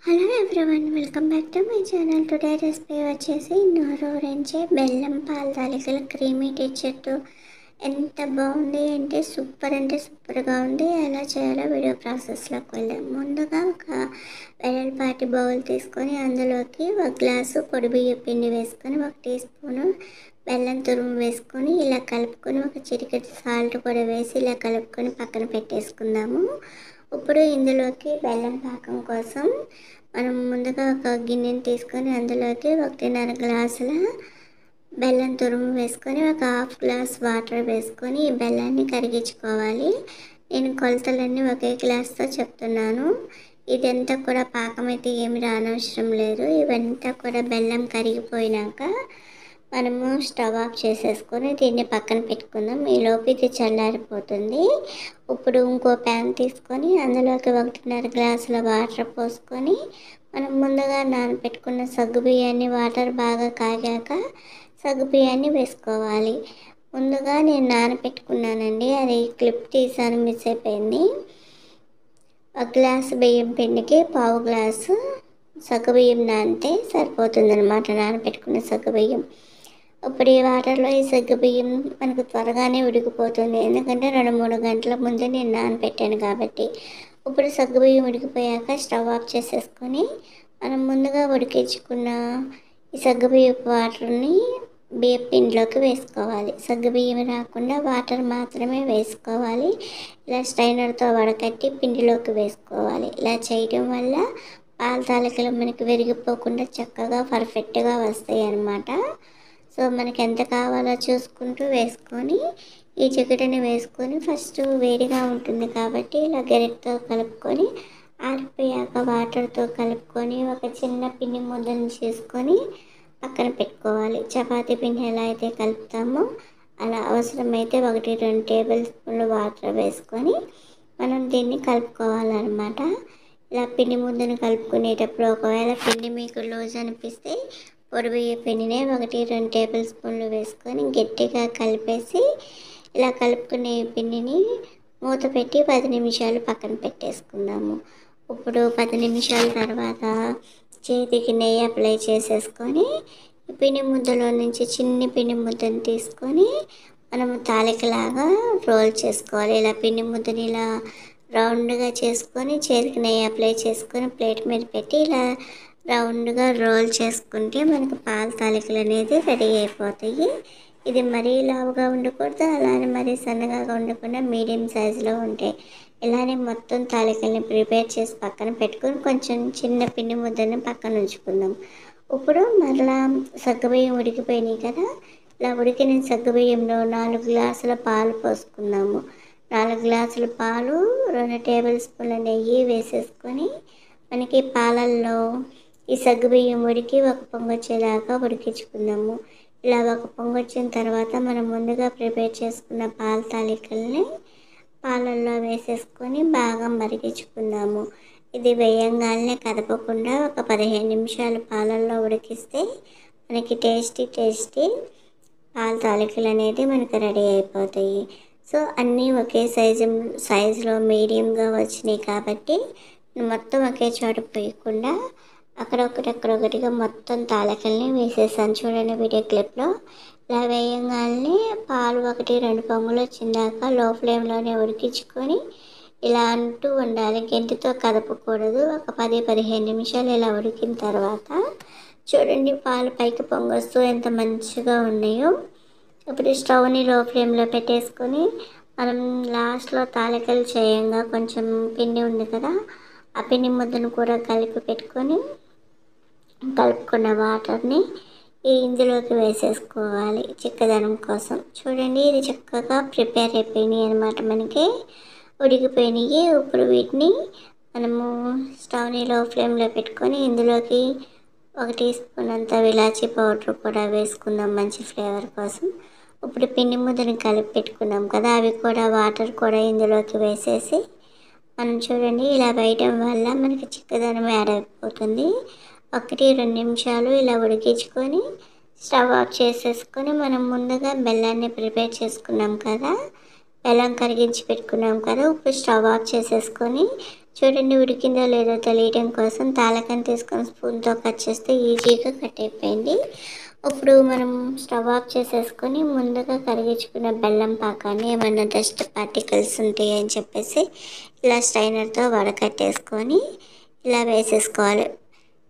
Hello everyone, welcome back to my channel. Today recipe వచ్చేసి నోరూరించే బెల్లం పాల తాలికల క్రీమీ టెక్స్చర్తో ఎంత బాగుంది అంటే సూపర్గా ఉంది. ఎలా చేయాలో వీడియో ప్రాసెస్లోకి వెళ్దాం. ముందుగా ఒక వెడల్పాటి బౌల్ తీసుకొని అందులోకి ఒక గ్లాసు పొడి బియ్య పిండి వేసుకొని 1 టీ స్పూను బెల్లం తురుము వేసుకొని ఇలా కలుపుకొని ఒక చిటికెడు సాల్ట్ కూడా వేసి ఇలా కలుపుకొని పక్కన పెట్టేసుకుందాము. ఇప్పుడు ఇందులోకి బెల్లం పాకం కోసం మనం ముందుగా ఒక గిన్నెని తీసుకొని అందులోకి 1.5 గ్లాసుల బెల్లం తురుము వేసుకొని ఒక 1/2 గ్లాస్ వాటర్ వేసుకొని ఈ బెల్లాన్ని కరిగించుకోవాలి. నేను కొలతలన్నీ ఒకే గ్లాస్తో చెప్తున్నాను. ఇదంతా కూడా పాకం అయితే ఏమి రానవసరం లేదు. ఇవంతా కూడా బెల్లం కరిగిపోయినాక మనము స్టవ్ ఆఫ్ చేసేసుకొని దీన్ని పక్కన పెట్టుకుందాం. ఈలోపు ఇది చల్లారిపోతుంది. ఇప్పుడు ఇంకో ప్యాన్ తీసుకొని అందులోకి 1.5 గ్లాసుల వాటర్ పోసుకొని మనం ముందుగా నానబెట్టుకున్న సగ్గుబియ్యాన్ని వాటర్ బాగా కాగాక సగ్గుబియ్యాన్ని వేసుకోవాలి. ముందుగా నేను నానబెట్టుకున్నానండి, అది క్లిప్ తీసాను, మిస్ అయిపోయింది. 1 గ్లాసు బియ్యం పిండికి 1/2 గ్లాసు సగ్గుబియ్యం నానితే సరిపోతుంది అన్నమాట, నానబెట్టుకున్న సగ్గుబియ్యం. ఇప్పుడు ఈ వాటర్లో ఈ సగ్గుబియ్యం మనకు త్వరగానే ఉడికిపోతుంది, ఎందుకంటే 2-3 గంటల ముందే నేను నానబెట్టాను కాబట్టి. ఇప్పుడు సగ్గుబియ్యం ఉడికిపోయాక స్టవ్ ఆఫ్ చేసేసుకొని మనం ముందుగా ఉడికించుకున్న ఈ సగ్గుబియ్యపు వాటర్ని బియ్యం పిండిలోకి వేసుకోవాలి. సగ్గుబియ్యం రాకుండా వాటర్ మాత్రమే వేసుకోవాలి. ఇలా స్ట్రైనర్తో వడకట్టి పిండిలోకి వేసుకోవాలి. ఇలా చేయడం వల్ల పాల తాలికలు మనకి విరిగిపోకుండా చక్కగా పర్ఫెక్ట్గా వస్తాయి అన్నమాట. సో మనకి ఎంత కావాలో చూసుకుంటూ వేసుకొని ఈ చికెట్ని వేసుకొని ఫస్ట్ వేడిగా ఉంటుంది కాబట్టి ఇలా గరిటెతో కలుపుకొని ఆరిపోయాక వాటర్తో కలుపుకొని ఒక చిన్న పిండి ముద్దను చేసుకొని పక్కన పెట్టుకోవాలి. చపాతీ పిండి ఎలా అయితే కలుపుతామో అలా అవసరమైతే 1-2 టేబుల్ స్పూన్లు వాటర్ వేసుకొని మనం దీన్ని కలుపుకోవాలన్నమాట. ఇలా పిండి ముద్దను కలుపుకునేటప్పుడు ఒకవేళ పిండి మీకు లూజ్ అనిపిస్తే పొడి బియ్య పిండినే 1-2 టేబుల్ స్పూన్లు వేసుకొని గట్టిగా కలిపేసి ఇలా కలుపుకునే పిండిని మూత పెట్టి 10 నిమిషాలు పక్కన పెట్టేసుకుందాము. ఇప్పుడు 10 నిమిషాల తర్వాత చేతికి నెయ్యి అప్లై చేసేసుకొని ఈ పిండి ముద్దలో నుంచి చిన్ని పిండి ముద్దను తీసుకొని మనము తాలికలాగా రోల్ చేసుకోవాలి. ఇలా పిండి ముద్దని ఇలా రౌండ్గా చేసుకొని చేతికి నెయ్యి అప్లై చేసుకొని ప్లేట్ మీద పెట్టి ఇలా రౌండ్గా రోల్ చేసుకుంటే మనకు పాల తాలికలు అనేది రెడీ అయిపోతాయి. ఇది మరీ లావుగా ఉండకూడదు, అలానే మరీ సన్నగా ఉండకుండా మీడియం సైజులో ఉంటాయి. ఇలానే మొత్తం తాలికల్ని ప్రిపేర్ చేసి పక్కన పెట్టుకొని కొంచెం చిన్న పిండి ముద్దను పక్కన ఉంచుకుందాం. ఇప్పుడు మరలా సగ్గుబియ్యం ఉడికిపోయినాయి కదా, ఇలా ఉడికిన సగ్గుబియ్యంలో 4 గ్లాసుల పాలు పోసుకుందాము. 4 గ్లాసుల పాలు 2 టేబుల్ స్పూన్ల నెయ్యి వేసేసుకొని మనకి పాలల్లో ఈ సగ్గుబియ్యం ఉడికి ఒక పొంగు వచ్చేదాకా ఉడికించుకుందాము. ఇలా ఒక పొంగు వచ్చిన తర్వాత మనం ముందుగా ప్రిపేర్ చేసుకున్న పాల తాలికల్ని పాలల్లో వేసేసుకొని బాగా మరిగించుకుందాము. ఇది వేయంగానే కదపకుండా ఒక 15 నిమిషాలు పాలల్లో ఉడికిస్తే మనకి టేస్టీ పాల తాలికలు అనేది మనకు రెడీ అయిపోతాయి. సో అన్నీ ఒకే సైజులో మీడియంగా వచ్చినాయి కాబట్టి మొత్తం ఒకే చోట పోయకుండా అక్కడొకటిగా మొత్తం తాలికల్ని వేసేసాను. చూడండి వీడియో క్లిప్లో. ఇలా వేయంగానే పాలు 1-2 పొంగులు వచ్చిందాక లో ఫ్లేమ్లోనే ఉడికించుకొని ఇలా అంటూ ఉండాలి, గెంటితో కదపకూడదు. ఒక 10-15 నిమిషాలు ఇలా ఉడికిన తర్వాత చూడండి పాలు పైకి పొంగొస్తూ ఎంత మంచిగా ఉన్నాయో. ఇప్పుడు స్టవ్ని లో ఫ్లేమ్లో పెట్టేసుకొని మనం లాస్ట్లో తాలికలు చేయంగా కొంచెం పిండి ఉంది కదా, ఆ పిండి ముద్దను కూడా కలిపి పెట్టుకొని కలుపుకున్న వాటర్ని ఇందులోకి వేసేసుకోవాలి చిక్కదనం కోసం. చూడండి ఇది చక్కగా ప్రిపేర్ అయిపోయినాయి అన్నమాట, మనకి ఉడికిపోయినాయి. ఇప్పుడు వీటిని మనము స్టవ్ని లో ఫ్లేమ్లో పెట్టుకొని ఇందులోకి 1 టీ స్పూన్ అంత ఇలాచీ పౌడర్ కూడా వేసుకుందాం మంచి ఫ్లేవర్ కోసం. ఇప్పుడు పిండి ముద్దను కలిపి పెట్టుకున్నాం కదా, అవి కూడా వాటర్ కూడా ఇందులోకి వేసేసి మనం చూడండి ఇలా వేయడం వల్ల మనకి చిక్కదనం యాడ్ అయిపోతుంది. 1-2 నిమిషాలు ఇలా ఉడికించుకొని స్టవ్ ఆఫ్ చేసేసుకొని మనం ముందుగా బెల్లాన్ని ప్రిపేర్ చేసుకున్నాం కదా, బెల్లం కరిగించి పెట్టుకున్నాం కదా, ఇప్పుడు స్టవ్ ఆఫ్ చేసేసుకొని చూడండి ఉడికిందో లేదో తెలియడం కోసం తాలకాన్ని తీసుకొని స్పూన్తో కట్ చేస్తే ఈజీగా కట్ అయిపోయింది. ఇప్పుడు మనం స్టవ్ ఆఫ్ చేసేసుకొని ముందుగా కరిగించుకున్న బెల్లం పాకాన్ని ఏమన్నా డస్ట్ పార్టికల్స్ ఉంటాయి అని చెప్పేసి ఇలా స్ట్రైనర్తో వడకట్టేసుకొని ఇలా వేసేసుకోవాలి.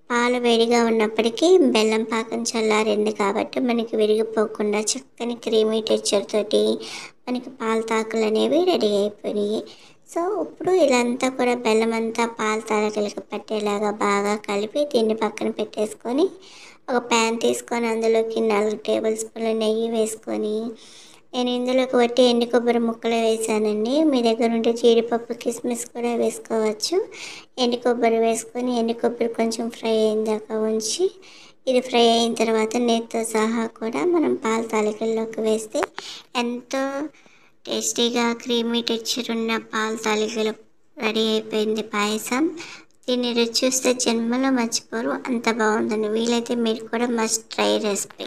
పాలు వేడిగా ఉన్నప్పటికీ బెల్లం పాకం చల్లారింది కాబట్టి మనకి విరిగిపోకుండా చక్కని క్రీమీ టెక్స్చర్ తోటి మనకి పాల తాకులు అనేవి రెడీ అయిపోయినాయి. సో ఇప్పుడు ఇదంతా కూడా బెల్లం అంతా పాల తాలకలకి పట్టేలాగా బాగా కలిపి దీన్ని పక్కన పెట్టేసుకొని ఒక ప్యాన్ తీసుకొని అందులోకి 4 టేబుల్ స్పూన్ల నెయ్యి వేసుకొని నేను ఇందులోకి వట్టి ఎండు కొబ్బరి ముక్కలు వేసానండి. మీ దగ్గర ఉంటే జీడిపప్పు కిస్మిస్ కూడా వేసుకోవచ్చు. ఎండు కొబ్బరి వేసుకొని ఎండు కొబ్బరి కొంచెం ఫ్రై అయిన దాకా ఉంచి ఇది ఫ్రై అయిన తర్వాత నెయ్యితో సహా కూడా మనం పాల తాలికల్లోకి వేస్తే ఎంతో టేస్టీగా క్రీమీ టెక్స్చర్ ఉన్న పాల తాలికలు రెడీ అయిపోయింది పాయసం. దీన్ని రుచి చూస్తే జన్మలో మర్చిపోరు, అంత బాగుంటుంది. వీలైతే మీరు కూడా మస్ట్ ట్రై రెసిపీ.